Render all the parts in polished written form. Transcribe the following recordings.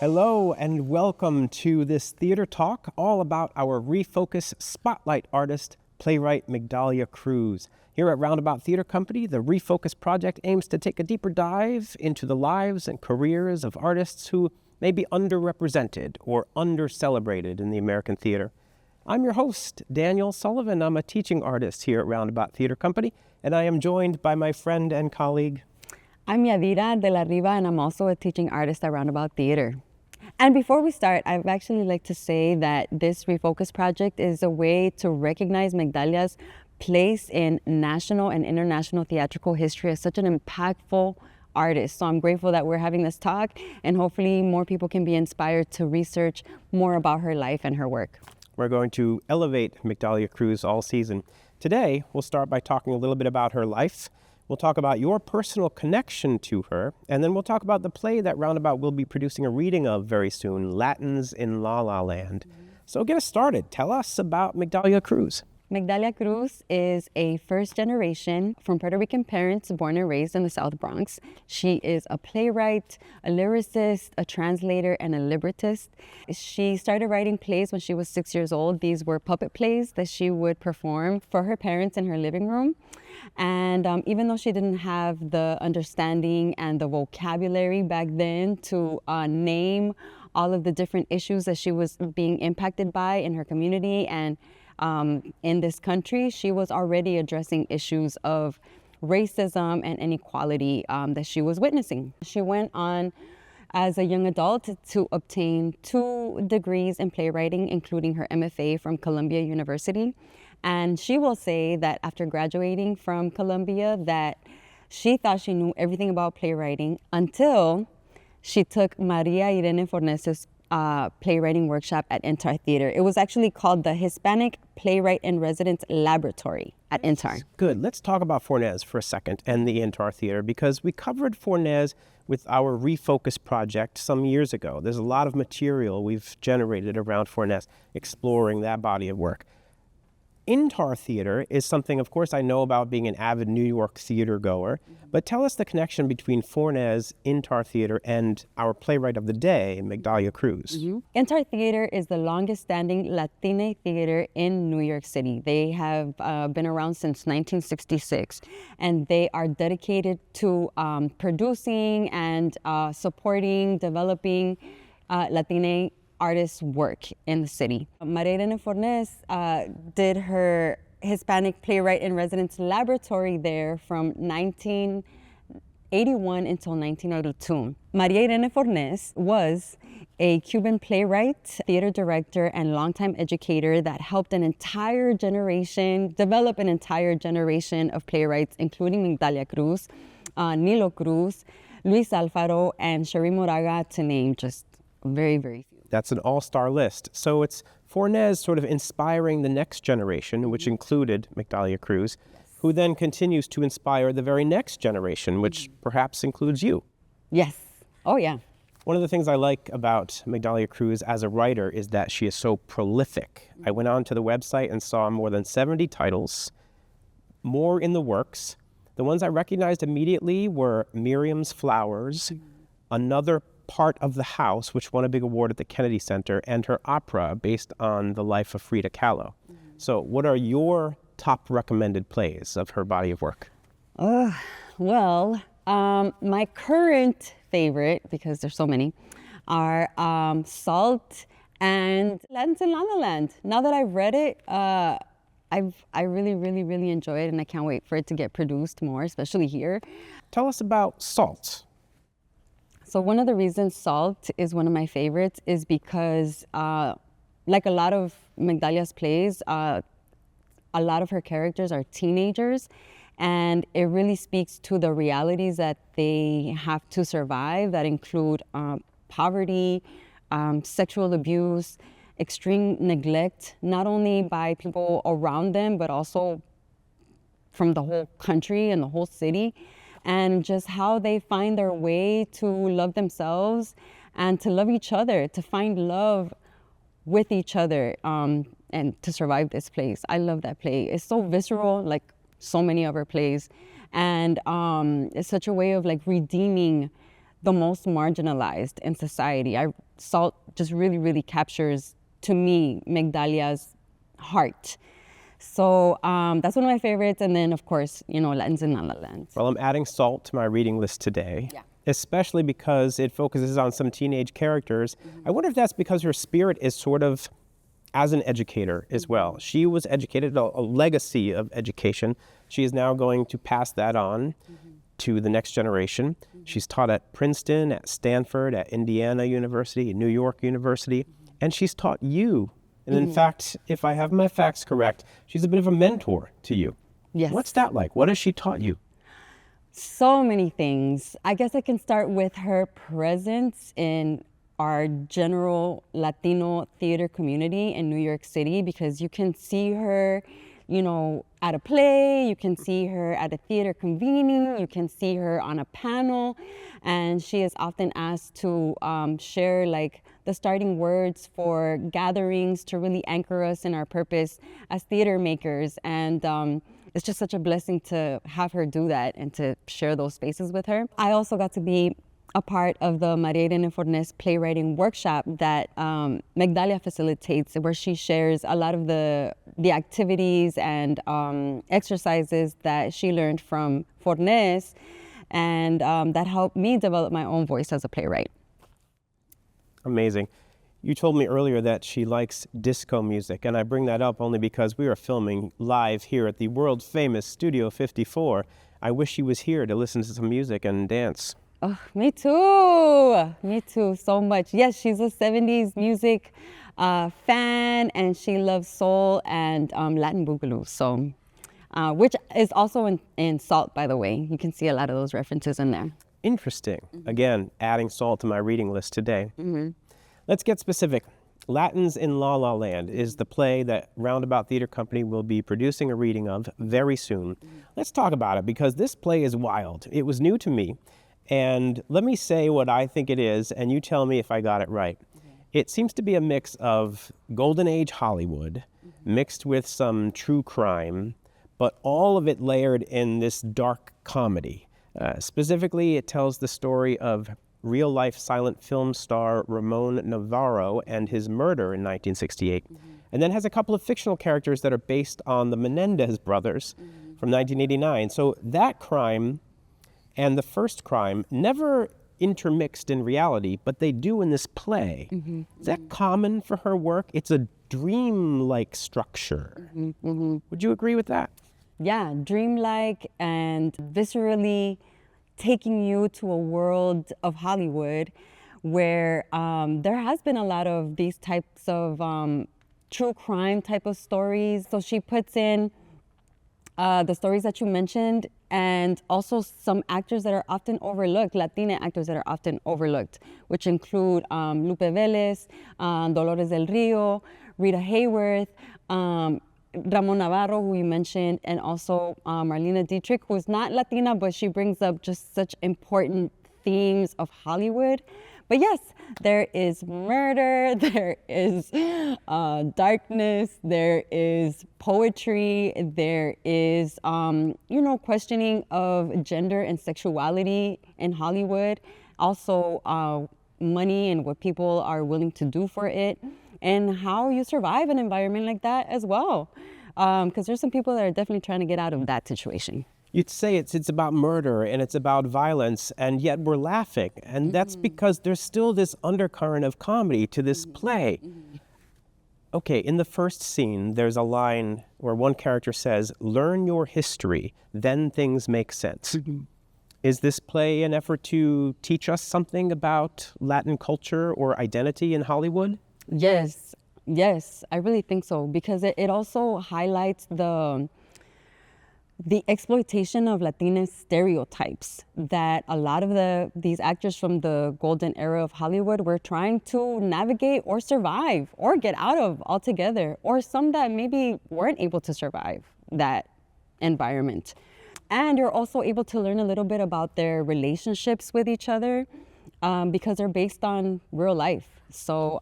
Hello and welcome to this theater talk all about our Refocus Spotlight Artist, playwright Migdalia Cruz. Here at Roundabout Theater Company, the Refocus project aims to take a deeper dive into the lives and careers of artists who may be underrepresented or under-celebrated in the American theater. I'm your host, Daniel Sullivan. I'm a teaching artist here at Roundabout Theater Company, and I am joined by my friend and colleague. I'm Yadira de la Riva, and I'm also a teaching artist at Roundabout Theater. And before we start, I'd actually like to say that this Refocus project is a way to recognize Migdalia's place in national and international theatrical history as such an impactful artist. So I'm grateful that we're having this talk, and hopefully more people can be inspired to research more about her life and her work. We're going to elevate Migdalia Cruz all season. Today, we'll start by talking a little bit about her life. We'll talk about your personal connection to her, and then we'll talk about the play that Roundabout will be producing a reading of very soon, Latins in La La Land. So get us started. Tell us about Migdalia Cruz. Migdalia Cruz is a first generation from Puerto Rican parents born and raised in the South Bronx. She is a playwright, a lyricist, a translator, and a librettist. She started writing plays when she was 6 years old. These were puppet plays that she would perform for her parents in her living room. And even though she didn't have the understanding and the vocabulary back then to name all of the different issues that she was being impacted by in her community and in this country, she was already addressing issues of racism and inequality that she was witnessing. She went on as a young adult to obtain 2 degrees in playwriting, including her MFA from Columbia University. And she will say that after graduating from Columbia that she thought she knew everything about playwriting until she took Maria Irene Fornes's playwriting workshop at Intar Theater. It was actually called the Hispanic Playwright in Residence Laboratory at Intar. Good. Let's talk about Fornes for a second and the Intar Theater, because we covered Fornes with our Refocus project some years ago. There's a lot of material we've generated around Fornes exploring that body of work. Intar Theater is something, of course, I know about being an avid New York theater goer, but tell us the connection between Fornes, Intar Theater, and our playwright of the day, Migdalia Cruz. Intar Theater is the longest standing Latina theater in New York City. They have been around since 1966, and they are dedicated to producing and supporting, developing Latina artists' work in the city. Maria Irene Fornes did her Hispanic Playwright in Residence Laboratory there from 1981 until 1992. Maria Irene Fornes was a Cuban playwright, theater director, and longtime educator that helped an entire generation, develop an entire generation of playwrights, including Migdalia Cruz, Nilo Cruz, Luis Alfaro, and Sherry Moraga, to name just very, very few. That's an all-star list. So it's Fornes sort of inspiring the next generation, which included Migdalia Cruz, who then continues to inspire the very next generation, which perhaps includes you. Yes. Oh, yeah. One of the things I like about Migdalia Cruz as a writer is that she is so prolific. I went on to the website and saw more than 70 titles, more in the works. The ones I recognized immediately were Miriam's Flowers, Another Part of the House, which won a big award at the Kennedy Center, and her opera based on the life of Frida Kahlo. So what are your top recommended plays of her body of work? My current favorite, because there's so many, are Salt and Latins in La La Land. Now that I've read it, I really, really, really enjoy it, and I can't wait for it to get produced more, especially here. Tell us about Salt. So one of the reasons Salt is one of my favorites is because, like a lot of Migdalia's plays, a lot of her characters are teenagers, and it really speaks to the realities that they have to survive that include poverty, sexual abuse, extreme neglect, not only by people around them, but also from the whole country and the whole city. And just how they find their way to love themselves and to love each other, to find love with each other, and to survive this place. I love that play. It's so visceral, like so many of her plays. And it's such a way of like redeeming the most marginalized in society. Salt just really, really captures, to me, Migdalia's heart. So that's one of my favorites. And then, of course, Latins in La La Land. Well, I'm adding Salt to my reading list today, Yeah. especially because it focuses on some teenage characters. I wonder if that's because her spirit is sort of as an educator as well. She was educated, a legacy of education. She is now going to pass that on to the next generation. She's taught at Princeton, at Stanford, at Indiana University, New York University, and she's taught you. And in fact, if I have my facts correct, she's a bit of a mentor to you. Yes. What's that like? What has she taught you? So many things. I guess I can start with her presence in our general Latino theater community in New York City, because you can see her, at a play, you can see her at a theater convening, you can see her on a panel, and she is often asked to share the starting words for gatherings to really anchor us in our purpose as theater makers. And it's just such a blessing to have her do that and to share those spaces with her. I also got to be a part of the Maria Irene Fornés playwriting workshop that Migdalia facilitates, where she shares a lot of the activities and exercises that she learned from Fornés, and that helped me develop my own voice as a playwright. Amazing. You told me earlier that she likes disco music, and I bring that up only because we are filming live here at the world-famous Studio 54. I wish she was here to listen to some music and dance. Oh, me too. Me too, so much. Yes, she's a 70s music fan, and she loves soul and Latin boogaloo. So, which is also in Salt, by the way. You can see a lot of those references in there. Interesting. Again, adding Salt to my reading list today. Let's get specific. Latins in La La Land is the play that Roundabout Theater Company will be producing a reading of very soon. Let's talk about it, because this play is wild. It was new to me. And let me say what I think it is, and you tell me if I got it right. It seems to be a mix of Golden Age Hollywood mixed with some true crime, but all of it layered in this dark comedy. Specifically, it tells the story of real-life silent film star Ramon Navarro and his murder in 1968, and then has a couple of fictional characters that are based on the Menendez brothers from 1989. So that crime and the first crime never intermixed in reality, but they do in this play. Is that common for her work? It's a dream-like structure. Would you agree with that? Yeah, dreamlike and viscerally taking you to a world of Hollywood where there has been a lot of these types of true crime type of stories. So she puts in the stories that you mentioned, and also some actors that are often overlooked, Latina actors that are often overlooked, which include Lupe Vélez, Dolores del Rio, Rita Hayworth, Ramon Navarro, who you mentioned, and also Marlena Dietrich, who is not Latina, but she brings up just such important themes of Hollywood. But yes, there is murder, there is darkness, there is poetry, there is, questioning of gender and sexuality in Hollywood. Also, money and what people are willing to do for it, and how you survive an environment like that as well. Because there's some people that are definitely trying to get out of that situation. You'd say it's about murder and it's about violence, and yet we're laughing. And that's because there's still this undercurrent of comedy to this play. Okay, in the first scene, there's a line where one character says, "Learn your history, then things make sense." Is this play an effort to teach us something about Latin culture or identity in Hollywood? Yes, I really think so, because it also highlights the exploitation of Latina stereotypes that a lot of these actors from the golden era of Hollywood were trying to navigate or survive or get out of altogether, or some that maybe weren't able to survive that environment. And you're also able to learn a little bit about their relationships with each other because they're based on real life. So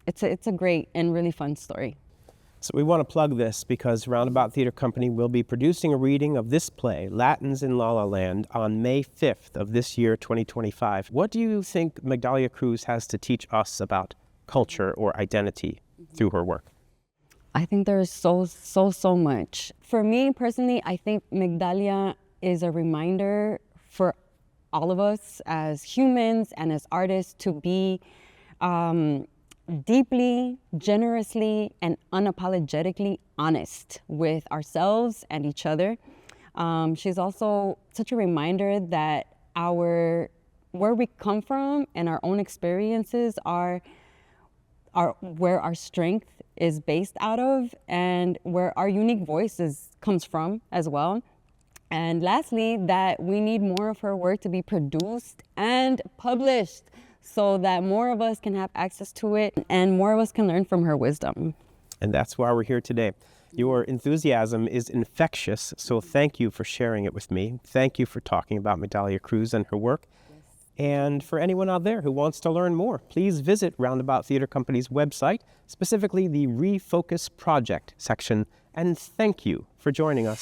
it's a great and really fun story. So we want to plug this because Roundabout Theater Company will be producing a reading of this play, Latins in La La Land, on May 5th of this year, 2025. What do you think Migdalia Cruz has to teach us about culture or identity through her work? I think there's so much. For me personally, I think Migdalia is a reminder for all of us as humans and as artists to be deeply, generously, and unapologetically honest with ourselves and each other. She's also such a reminder that where we come from and our own experiences are where our strength is based out of and where our unique voice comes from as well. And lastly, that we need more of her work to be produced and published so that more of us can have access to it and more of us can learn from her wisdom. And that's why we're here today. Your enthusiasm is infectious, so thank you for sharing it with me. Thank you for talking about Migdalia Cruz and her work. Yes. And for anyone out there who wants to learn more, please visit Roundabout Theater Company's website, specifically the Refocus Project section. And thank you for joining us.